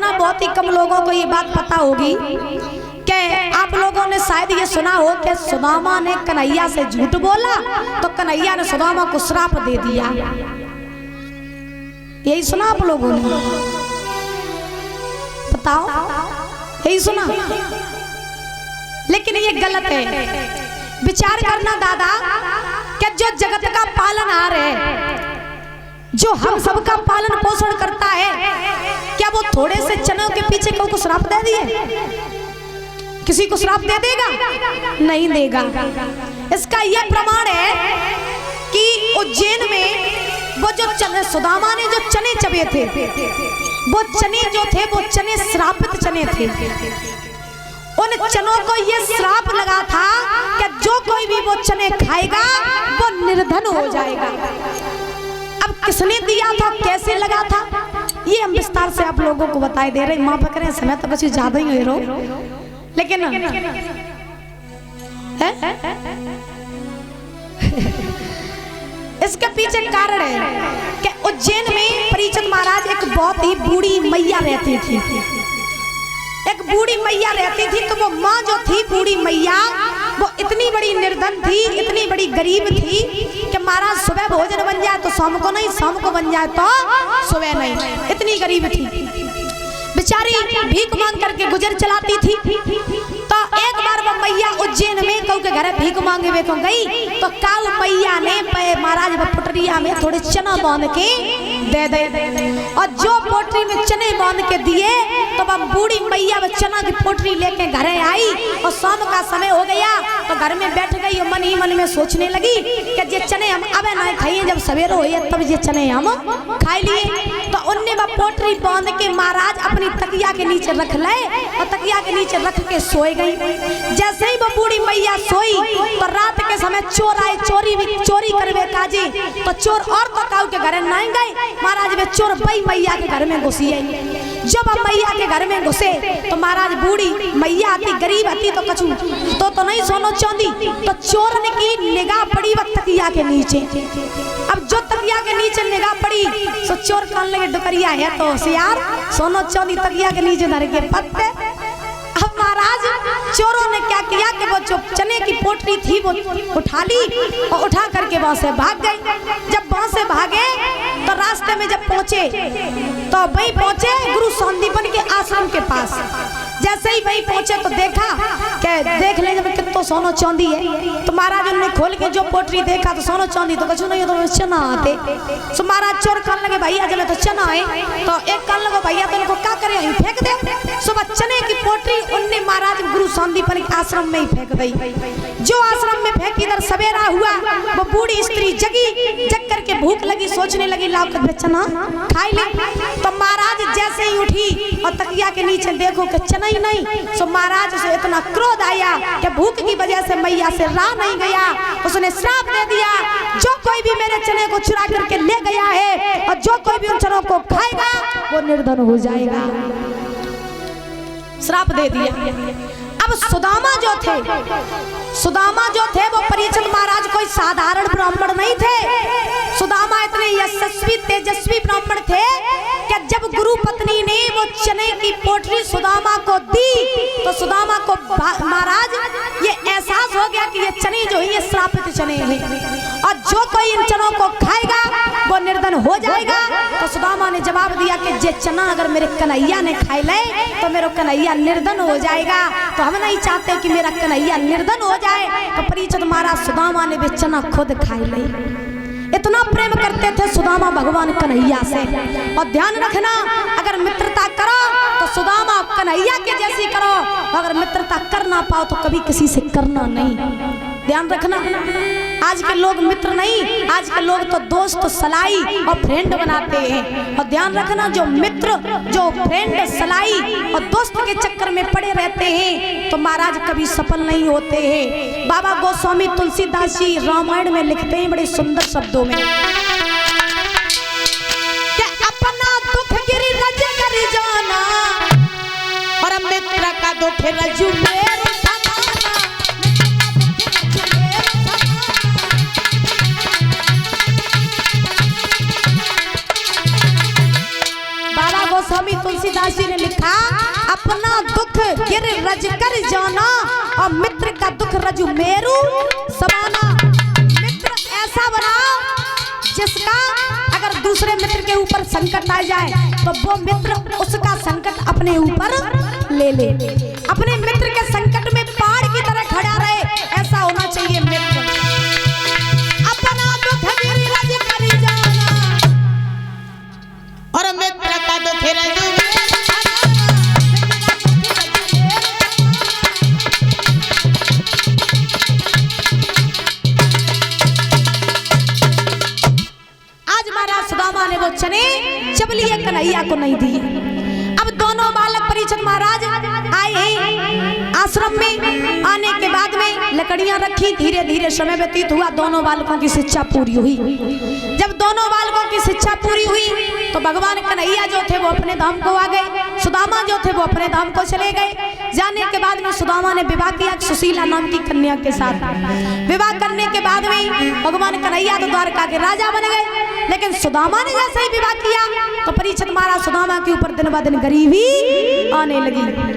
ना बहुत ही कम लोगों को ये बात पता होगी कि आप लोगों ने शायद ये सुना हो कि सुदामा ने कन्हैया से झूठ बोला तो कन्हैया ने सुदामा को श्राप दे दिया। यही सुना आप लोगों ने? बताओ, यही सुना? लेकिन ये गलत है। विचार करना दादा कि जो जगत का पालनहार है, जो हम सबका पालन पोषण करता है, क्या वो थोड़े से चनों के पीछे को श्राप दे दिए? किसी को श्राप दे देगा? नहीं देगा। इसका यह प्रमाण है कि उज्जैन में वो जो चने, सुदामा ने जो चने चबे थे, वो चने जो थे वो चने श्रापित चने थे। उन चनों को ये श्राप लगा था कि जो कोई भी वो चने खाएगा वो निर्धन हो जाएगा। अब किसने दिया था, कैसे लगा था, ये हम विस्तार से आप लोगों को बताए दे रहे। माफ करें, समय तो कुछ ज्यादा ही हो रहा, लेकिन इसके पीछे कारण है कि उज्जैन में परीक्षित महाराज एक बहुत ही बूढ़ी मैया रहती थी। एक बूढ़ी मैया रहती थी, तो वो माँ जो थी बूढ़ी मैया, वो इतनी बड़ी निर्धन थी, इतनी बड़ी गरीब थी कि महाराज सुबह भोजन बन जाए तो शाम को नहीं, शाम को बन जाए तो सुबह नहीं, इतनी गरीब थी। बेचारी भीख मांग करके गुजर चलाती थी। तो एक बार वो मैया उज्जैन में कऊ के घर भीख मांगे वे को गई, तो काऊ मैया ने महाराज पुटरिया में थोड़े चना बांध के दे दे, और जो पोटरी में चने बांध के दिए तो वह बूढ़ी मैया वो चना की पोटरी लेके घर आई, और शाम का समय हो गया तो घर में बैठ गई और मन ही मन में सोचने लगी कि ये चने हम अब ना खाइए, जब सवेरे हो तब ये चने हम खा लिए। तो उनने वह पोटरी बांध के महाराज अपनी तकिया के नीचे रख ले, और तकिया के नीचे रख के सोए गई। जैसे ही वो बूढ़ी मैया सोई तो रात के समय चोर आए, चोरी करवे काजी, तो चोर और तो काऊ के घर नहीं गए, महाराज वे चोर बई मैया के घर में घुसी आई। जब अब मैया के घर में घुसे तो महाराज बूढ़ी मैया आती, गरीब आती, तो कछु तो नहीं सोनो चांदी, तो चोर ने की निगाह पड़ी वह तकिया के नीचे। अब जो तकिया के नीचे निगाह पड़ी तो चोर कहने लगे डुकरिया है तो होशियार, सोनो चांदी तकिया के नीचे धर के पत्ते। अब महाराज चोरों ने क्या किया कि वो जो चने की पोटली थी वो उठा ली और उठा करके वहां से भाग गई। जब वहां से भागे तो रास्ते में जब पहुंचे तो वही पहुंचे गुरु संदीपन के आश्रम के पास। जैसे ही वही पहुंचे तो देखा कि देख ले जब कितना सोनो चांदी है, तो महाराज उन्होंने खोल के जो पोटली देखा तो सोनो चांदी तो कुछ नहीं, तो चना आते। तो महाराज चोर कहने लगे भैया जब तो चना है, तो एक कहने लगे भैया तो इनको क्या करे, फेंक दे। सुबह चने की पोटली उनने महाराज गुरु संदीपन के आश्रम में ही फेंक दी। जो आश्रम में फेंक, इधर सवेरा हुआ, वो बूढ़ी स्त्री जगी, जग करके भूख लगी, सोचने लगी लाओ चना खाई ले। तो महाराज जैसे ही उठी और तकिया के नीचे देखो कि चना ही नहीं, तो महाराज से इतना क्रोध आया कि भूख की वजह से मैया से रहा नहीं गया, उसने श्राप दे दिया, जो कोई भी मेरे चने को चुरा करके ले गया है और जो कोई भी उन चनों को खाएगा वो निर्धन हो जाएगा। श्राप दे दिया। अब सुदामा जो थे वो परीक्षित महाराज कोई साधारण ब्राह्मण नहीं थे। सुदामा इतने यशस्वी तेजस्वी ब्राह्मण थे कि जब गुरु पत्नी ने वो चने की पोटली सुदामा को दी तो सुदामा को महाराज ये एहसास हो गया कि ये चने जो है ये श्रापित चने हैं, और जो कोई इन चनों को खाएगा वो निर्धन हो जाएगा। तो सुदामा ने जवाब दिया कि जे चना अगर मेरे कन्हैया ने खाई ले तो मेरा कन्हैया निर्धन हो जाएगा, तो हम नहीं चाहते कि मेरा कन्हैया निर्धन हो जाए। तो परीक्षित महाराज सुदामा ने वे चना खुद खाई ले। इतना प्रेम करते थे सुदामा भगवान कन्हैया से। और ध्यान रखना, अगर मित्रता करो तो सुदामा कन्हैया के जैसी करो, अगर मित्रता कर ना पाओ तो कभी किसी से करना नहीं। ध्यान रखना, आज के लोग मित्र नहीं, आज के लोग तो दोस्त सलाई और फ्रेंड बनाते हैं। और ध्यान रखना, जो मित्र जो फ्रेंड सलाई और दोस्त के चक्कर में पड़े रहते हैं तो महाराज कभी सफल नहीं होते हैं। बाबा गोस्वामी तुलसीदास जी रामायण में लिखते हैं बड़े सुंदर शब्दों में, कि अपना दुख गिरिराज कर जाना और मित्र का दुख रजू में स्वामी तुलसीदास जी ने लिखा, अपना दुख गिर रज कर जाना और मित्र का दुख रजु मेरु समाना। मित्र ऐसा बनाओ जिसका अगर दूसरे मित्र के ऊपर संकट आ जाए तो वो मित्र उसका संकट अपने ऊपर ले ले, अपने मित्र के संकट में पहाड़ की तरह खड़ा रहे, ऐसा होना चाहिए मित्र। अपना दुख गिर रज कर जाना और मित्र का दुख रजु सुदामा ने वो चने जब लिए कन्हैया को नहीं दिए। अब दोनों बालक परीक्षित महाराज आए आश्रम में। आने के बाद में लकड़ियां रखी, धीरे धीरे समय व्यतीत हुआ, दोनों बालकों की शिक्षा पूरी हुई। जब दोनों बालकों की शिक्षा पूरी हुई तो भगवान कन्हैया जो थे वो अपने धाम को आ गए, सुदामा जो थे वो अपने धाम को चले गए। जाने के बाद में सुदामा ने विवाह किया सुशीला नाम की कन्या के साथ। विवाह करने के बाद में भगवान कन्हैया तो द्वारका के राजा बन गए, लेकिन सुदामा ने जैसे ही विवाह किया तो परीक्षित महाराज सुदामा के ऊपर दिन ब दिन गरीबी आने लगी।